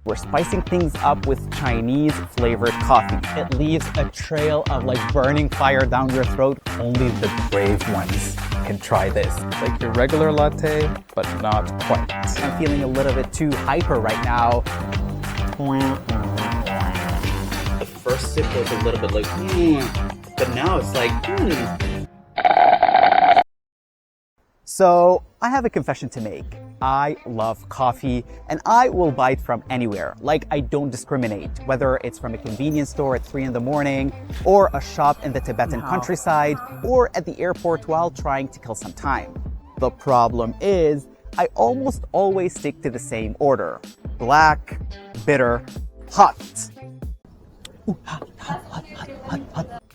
We're spicing things up with Chinese flavored coffee. It leaves a trail of like burning fire down your throat. Only the brave ones can try this. Like your regular latte, but not quite. I'm feeling a little bit too hyper right now. The first sip was a little bit like, but now it's like, So I have a confession to make. I love coffee and I will buy it from anywhere. Like I don't discriminate, whether it's from a convenience store at 3 in the morning or a shop in the Tibetan countryside or at the airport while trying to kill some time. The problem is I almost always stick to the same order. Black, bitter, hot. Ooh, hot.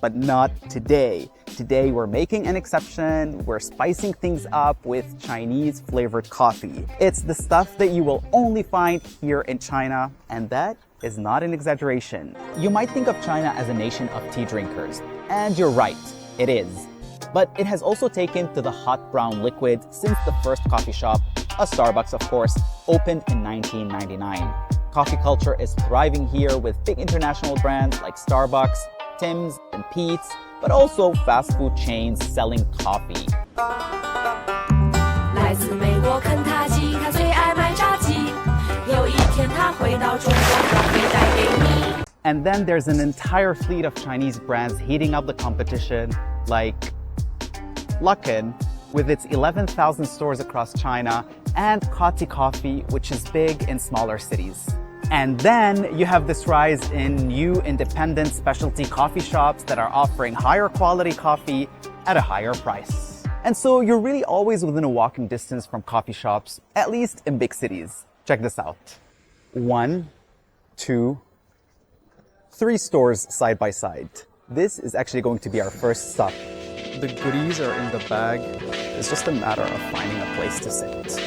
But not today. Today we're making an exception. We're spicing things up with Chinese flavored coffee. It's the stuff that you will only find here in China, and that is not an exaggeration. You might think of China as a nation of tea drinkers, and you're right, it is. But it has also taken to the hot brown liquid since the first coffee shop, a Starbucks of course, opened in 1999. Coffee culture is thriving here with big international brands like Starbucks, Tim's, and Pete's, but also fast food chains selling coffee. And then there's an entire fleet of Chinese brands heating up the competition, like Luckin, with its 11,000 stores across China, and Coffee Coffee, which is big in smaller cities. And then you have this rise in new independent specialty coffee shops that are offering higher quality coffee at a higher price. And so you're really always within a walking distance from coffee shops, at least in big cities. Check this out. 1, 2, 3 stores side by side. This is actually going to be our first stop. The goodies are in the bag. It's just a matter of finding a place to sit.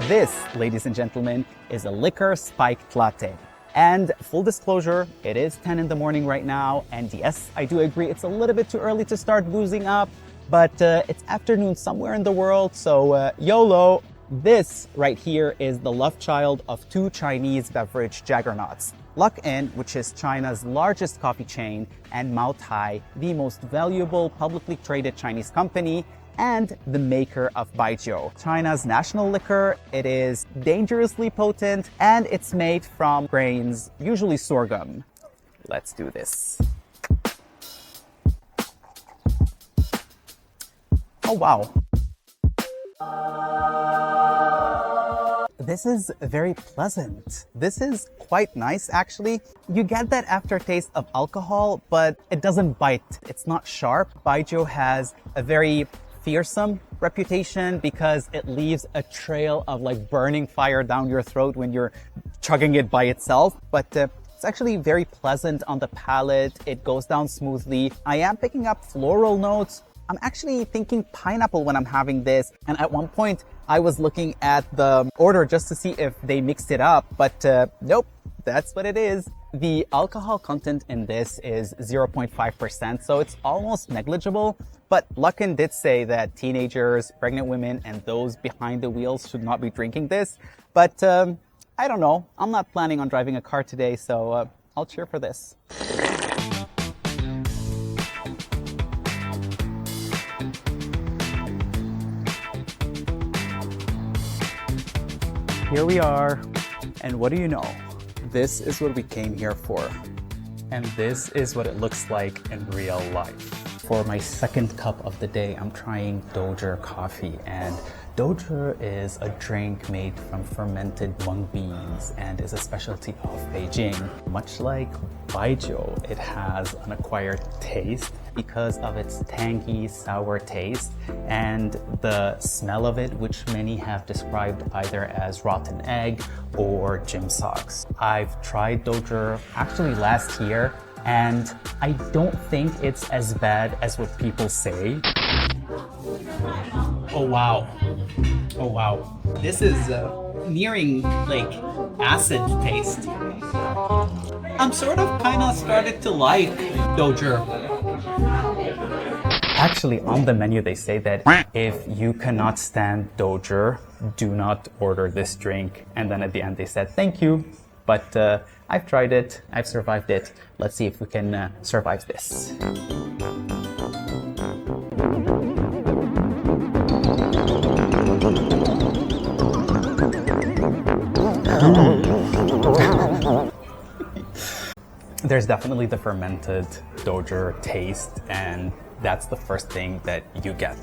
This, ladies and gentlemen, is a liquor spiked latte. And full disclosure, it is 10 in the morning right now, and yes, I do agree it's a little bit too early to start boozing up, but it's afternoon somewhere in the world, so YOLO. This right here is the love child of two Chinese beverage juggernauts. Luckin, which is China's largest coffee chain, and Maotai, the most valuable publicly traded Chinese company, and the maker of Baijiu, China's national liquor. It is dangerously potent, and it's made from grains, usually sorghum. Let's do this. Oh, wow. This is very pleasant. This is quite nice, actually. You get that aftertaste of alcohol, but it doesn't bite. It's not sharp. Baijiu has a very fearsome reputation because it leaves a trail of like burning fire down your throat when you're chugging it by itself. But it's actually very pleasant on the palate. It goes down smoothly. I am picking up floral notes. I'm actually thinking pineapple when I'm having this. And at one point, I was looking at the order just to see if they mixed it up, but nope, that's what it is. The alcohol content in this is 0.5%, so it's almost negligible. But Luckin did say that teenagers, pregnant women, and those behind the wheels should not be drinking this. But I don't know. I'm not planning on driving a car today, so I'll cheer for this. Here we are, and what do you know? This is what we came here for. And this is what it looks like in real life. For my second cup of the day, I'm trying Doja coffee, and Doja is a drink made from fermented mung beans and is a specialty of Beijing. Much like Baijiu, it has an acquired taste because of its tangy, sour taste and the smell of it, which many have described either as rotten egg or gym socks. I've tried Doja actually last year, and I don't think it's as bad as what people say. Oh wow. Oh wow. This is nearing like acid taste. I'm sort of kind of started to like Doja. Actually, on the menu, they say that if you cannot stand dojer, do not order this drink. And then at the end, they said, thank you. But I've tried it. I've survived it. Let's see if we can survive this. There's definitely the fermented dojer taste, and that's the first thing that you get.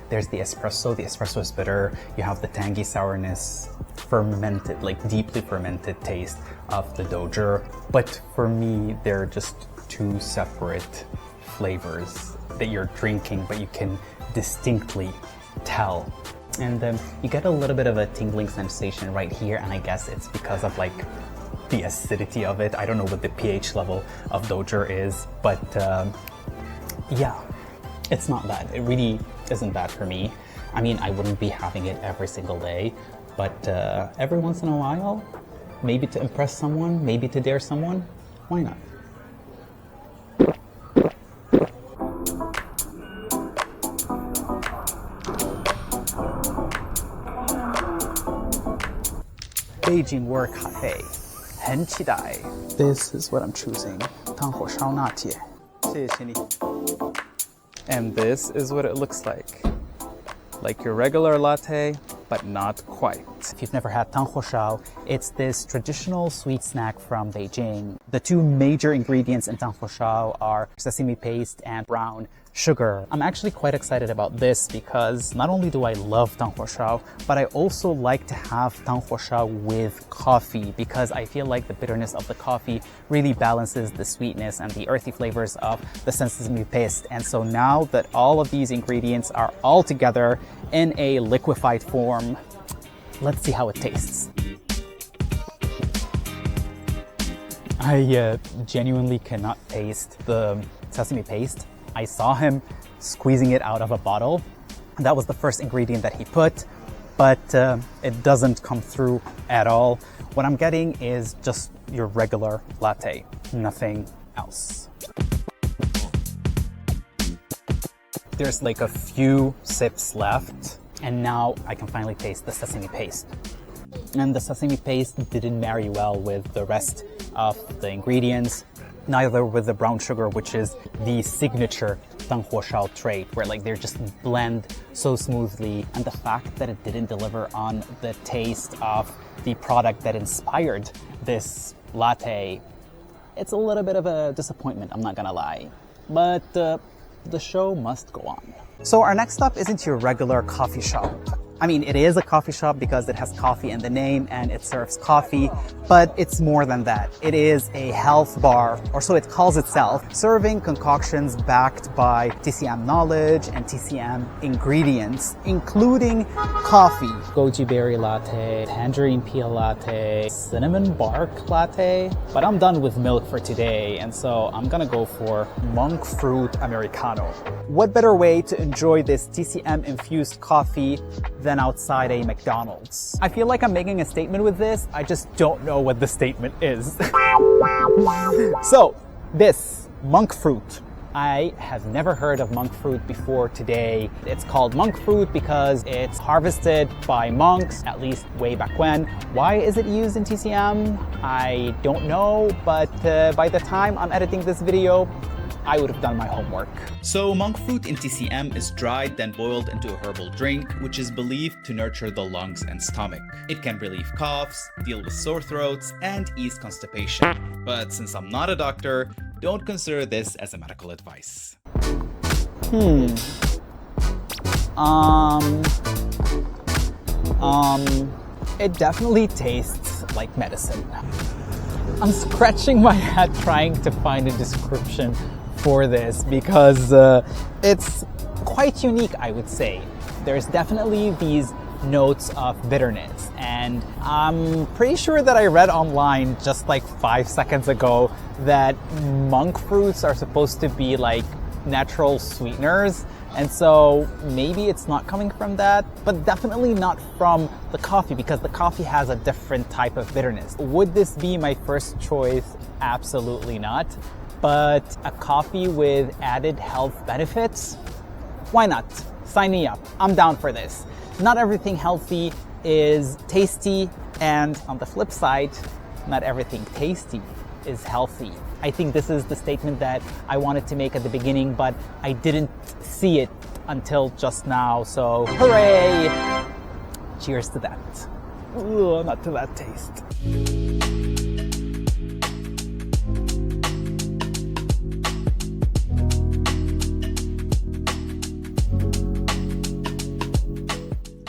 There's the espresso. The espresso is bitter. You have the tangy sourness, fermented, like deeply fermented taste of the dojer. But for me, they're just two separate flavors that you're drinking, but you can distinctly tell. And you get a little bit of a tingling sensation right here, and I guess it's because of like the acidity of it. I don't know what the pH level of dojer is, but yeah, it's not bad. It really isn't bad for me. I mean, I wouldn't be having it every single day, but every once in a while, maybe to impress someone, maybe to dare someone, why not? Beijing World Cafe. 很期待. This is what I'm choosing. 汤火烧拿铁. 谢谢你. And this is what it looks like your regular latte, but not quite. If you've never had 汤火烧, it's this traditional sweet snack from Beijing. The two major ingredients in 汤火烧 are sesame paste and brown sugar. I'm actually quite excited about this because not only do I love 汤火烧, but I also like to have 汤火烧 with coffee because I feel like the bitterness of the coffee really balances the sweetness and the earthy flavors of the sesame paste. And so now that all of these ingredients are all together in a liquefied form, let's see how it tastes. I genuinely cannot taste the sesame paste. I saw him squeezing it out of a bottle. That was the first ingredient that he put, but it doesn't come through at all. What I'm getting is just your regular latte, nothing else. There's like a few sips left, and now I can finally taste the sesame paste. And the sesame paste didn't marry well with the rest of the ingredients, neither with the brown sugar, which is the signature 汤火烧 trait, where like they're just blend so smoothly, and the fact that it didn't deliver on the taste of the product that inspired this latte, it's a little bit of a disappointment, I'm not gonna lie. But the show must go on. So our next stop isn't your regular coffee shop. I mean, it is a coffee shop because it has coffee in the name and it serves coffee, but it's more than that. It is a health bar, or so it calls itself, serving concoctions backed by TCM knowledge and TCM ingredients, including coffee, goji berry latte, tangerine peel latte, cinnamon bark latte. But I'm done with milk for today, and so I'm gonna go for monk fruit Americano. What better way to enjoy this TCM infused coffee than outside a McDonald's? I feel like I'm making a statement with this, I just don't know what the statement is. So, this monk fruit. I have never heard of monk fruit before today. It's called monk fruit because it's harvested by monks, at least way back when. Why is it used in TCM? I don't know, but by the time I'm editing this video, I would have done my homework. So monk fruit in TCM is dried, then boiled into a herbal drink, which is believed to nurture the lungs and stomach. It can relieve coughs, deal with sore throats, and ease constipation. But since I'm not a doctor, don't consider this as a medical advice. It definitely tastes like medicine. I'm scratching my head trying to find a description for this because it's quite unique, I would say. There's definitely these notes of bitterness, and I'm pretty sure that I read online just like 5 seconds ago that monk fruits are supposed to be like natural sweeteners, and so maybe it's not coming from that, but definitely not from the coffee because the coffee has a different type of bitterness. Would this be my first choice? Absolutely not. But a coffee with added health benefits? Why not? Sign me up. I'm down for this. Not everything healthy is tasty, and on the flip side, not everything tasty is healthy. I think this is the statement that I wanted to make at the beginning, but I didn't see it until just now, so hooray! Cheers to that. Ooh, not to that taste.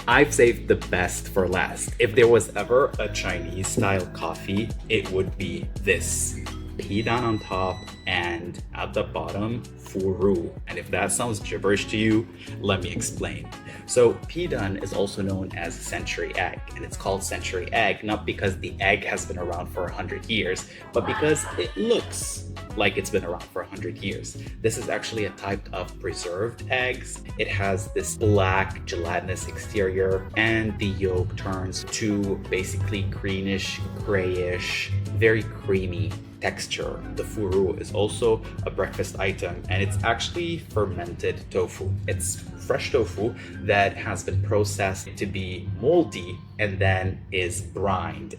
I've saved the best for last. If there was ever a Chinese style coffee, it would be this. Pidan on top and at the bottom, furu. And if that sounds gibberish to you, let me explain. So pidan is also known as century egg, and it's called century egg not because the egg has been around for 100 years, but because it looks like it's been around for 100 years. This is actually a type of preserved eggs. It has this black gelatinous exterior, and the yolk turns to basically greenish, grayish, very creamy texture. The furu is also a breakfast item, and it's actually fermented tofu. It's fresh tofu that has been processed to be moldy and then is brined.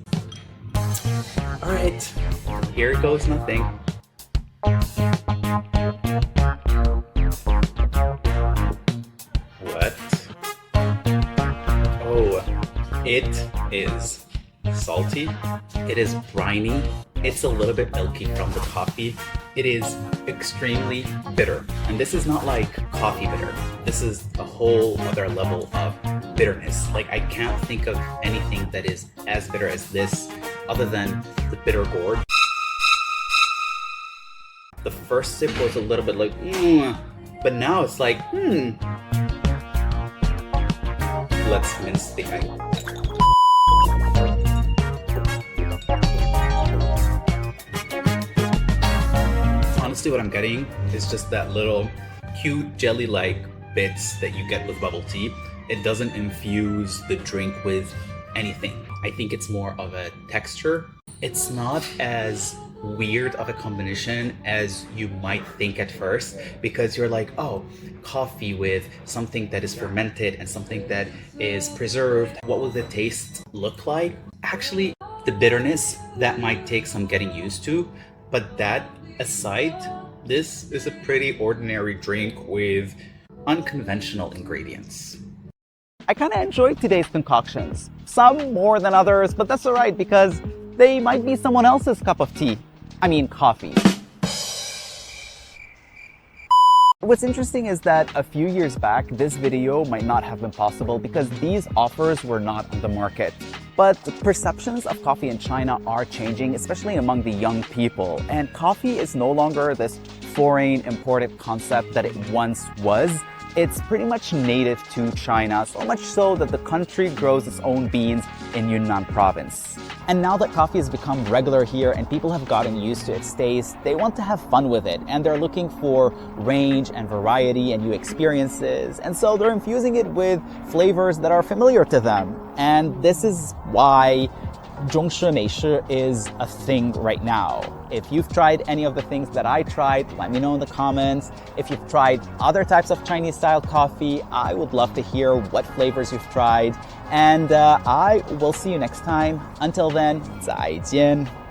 All right, here goes nothing. What? Oh, it is salty. It is briny. It's a little bit milky from the coffee. It is extremely bitter. And this is not like coffee bitter. This is a whole other level of bitterness. Like, I can't think of anything that is as bitter as this other than the bitter gourd. The first sip was a little bit like, but now it's like, Let's mince the egg. Honestly, what I'm getting is just that little cute jelly-like bits that you get with bubble tea. It doesn't infuse the drink with anything. I think it's more of a texture. It's not as weird of a combination as you might think at first, because you're like, oh, coffee with something that is fermented and something that is preserved, what will the taste look like? Actually, the bitterness, that might take some getting used to, but that aside, this is a pretty ordinary drink with unconventional ingredients. I kind of enjoyed today's concoctions. Some more than others, but that's alright because they might be someone else's cup of tea. I mean, coffee. What's interesting is that a few years back, this video might not have been possible because these offers were not on the market. But perceptions of coffee in China are changing, especially among the young people. And coffee is no longer this foreign imported concept that it once was. It's pretty much native to China, so much so that the country grows its own beans in Yunnan province. And now that coffee has become regular here and people have gotten used to its taste, they want to have fun with it, and they're looking for range and variety and new experiences, and so they're infusing it with flavors that are familiar to them. And this is why 中式美式 is a thing right now. If you've tried any of the things that I tried, let me know in the comments. If you've tried other types of Chinese style coffee, I would love to hear what flavors you've tried. And I will see you next time. Until then, 再见.